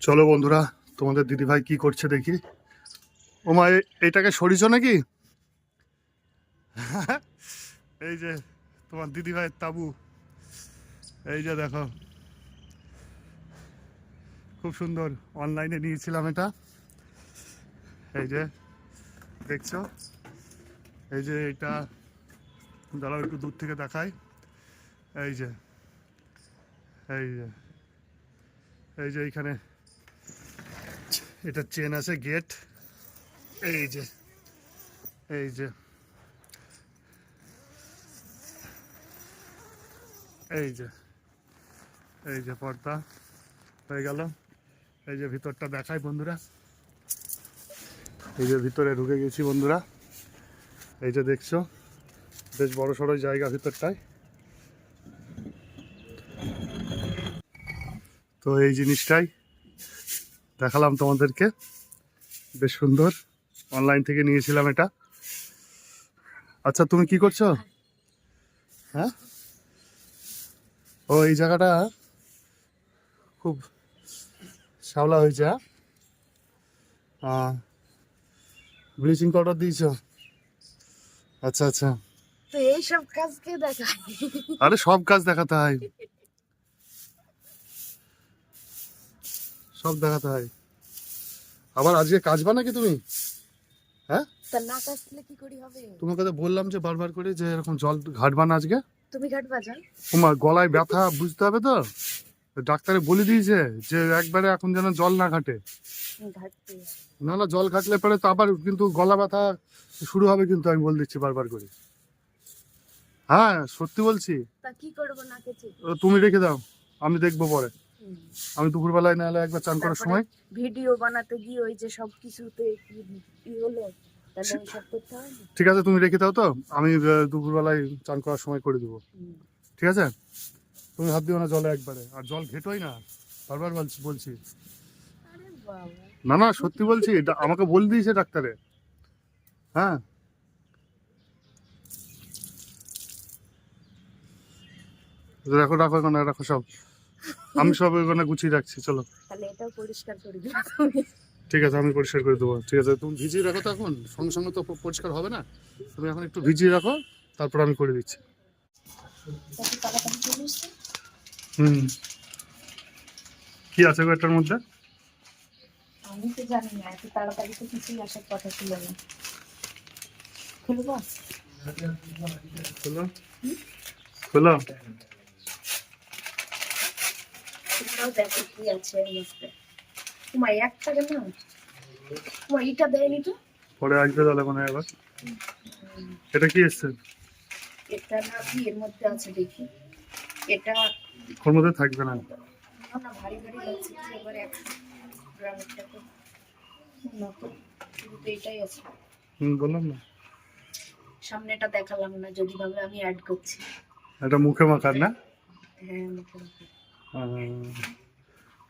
চলো বন্ধুরা, তোমাদের দিদিভাই কি করছে দেখি। ও মা, এইটাকে সরিয়েছো নাকি? এই যে তোমার দিদিভাইয়ের তাবু, এই যে দেখো, খুব সুন্দর। অনলাইনে নিয়েছিলাম এটা, এই যে দেখছো। এই যে এটা, দাঁড়াও একটু দূর থেকে দেখাই। এই যে এই যে এই যে এইখানে এটা চেন আছে, গেট। এই যে এই যে এই যে এই যে পর্দা হয়ে গেল। এই যে ভিতরটা দেখাই বন্ধুরা, এই যে ভিতরে ঢুকে গেছি বন্ধুরা। এই যে দেখছো, বেশ বড় সড়ো জায়গা ভিতরটায়। তো এই জিনিসটাই দেখালাম তোমাদেরকে, বেশ সুন্দর। অনলাইন থেকে নিয়েছিলাম এটা। আচ্ছা, তুমি কি করছো? হ্যাঁ, ও এই জায়গাটা খুব শ্যাওলা হয়েছে। হ্যাঁ, ব্লিচিং পাউডার দিয়েছো? আচ্ছা আচ্ছা। তো এই সব কাজকে দেখায়? আরে সব কাজ দেখাতে হয়, সব দেখাতে হয়। আবার আজকে কাজবা নাকি তুমি? হ্যাঁ, তা না কাজলে কি করি হবে? তোমাকে তো বললাম যে বারবার করে যে এরকম জল ঘাটবা না আজকে। তুমি ঘাট বাজান। তোমার গলায় ব্যথা, বুঝতে হবে তো। ডাক্তারে বলে দিয়েছে যে একবারে এখন যেন জল না ঘাটে। ঘাটতে না না, জল ঘাটলে পরে তো আবার কিন্তু গলা ব্যথা শুরু হবে কিন্তু, আমি বলে দিচ্ছি বারবার করে। হ্যাঁ সত্যি বলছি। তা কি করব না কেচে? তুমি রেখে দাও, আমি দেখবো পরে। আমি দুপুরবেলায় না হলে একবার চান করার সময় ভিডিও বানাতে গিয়ে ওই যে সব কিছুতে কি হলো, তাহলে আমি সব করতে হবে না? ঠিক আছে, তুমি রেখে দাও, তো আমি দুপুরবেলায় চান করার সময় করে দেবো। ঠিক আছে, তুমি হাত দিও না জলে একবারে, আর জল ঘেটোই না, বারবার বলছি। আরে বাবা, না না সত্যি বলছি, আমাকে বলে দিয়েছে ডাক্তারে। হ্যাঁ, রাখো রাখো, এখানে রাখো সব, আমি সব এখানে গুছিয়ে রাখছি। চলো তাহলে এটাও পরিষ্কার করে দিও তুমি। ঠিক আছে, আমি পরিষ্কার করে দেবো। ঠিক আছে, তুমি ভিজিয়ে রাখো, তো এখন সঙ্গে সঙ্গে তো পরিষ্কার হবে না। তুমি এখন একটু ভিজিয়ে রাখো, তারপর আমি করে দিচ্ছি। তাহলে তাড়াতাড়ি চলে এসছে। হুম, কি আছে গো এটার মধ্যে? আমি তো জানি না, এত তাড়াতাড়ি তো কিছুই আসার কথা ছিল না। খুলবো? খোলো খোলো। তোমরাও দেখো কি আছে এর মধ্যে। তোমার একটা কেন, তোমার এটা দেয়নি তো? পরে আসবে তাহলে মনে হয় আবার। এটা কি এসছে? এটা না কি এর মধ্যে আছে দেখি। এটা ওর মধ্যে থাকবে না। না না, ভারী ভারী লাগছে কি এবারে 100 গ্রামের টাকা না তো, শুধু তো এটাই আছে। বললাম না, সামনেটা দেখালাম না, যদি ভাবে আমি অ্যাড করছি। এটা মুখে মাখার না? হ্যাঁ মুখে মুখে।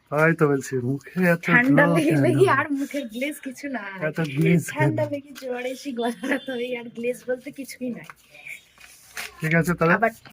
তাই তো বলছি, মুখে এত ঠান্ডা glow লেগে কেন? লেগে আর মুখের গ্লেজ কিছু না, এত glaze কেন? ঠান্ডা লেগে জ্বর এসে গলা ব্যথা হয়ে, আর গ্লেজ বলতে কিছুই নাই। ঠিক আছে তাহলে। আবার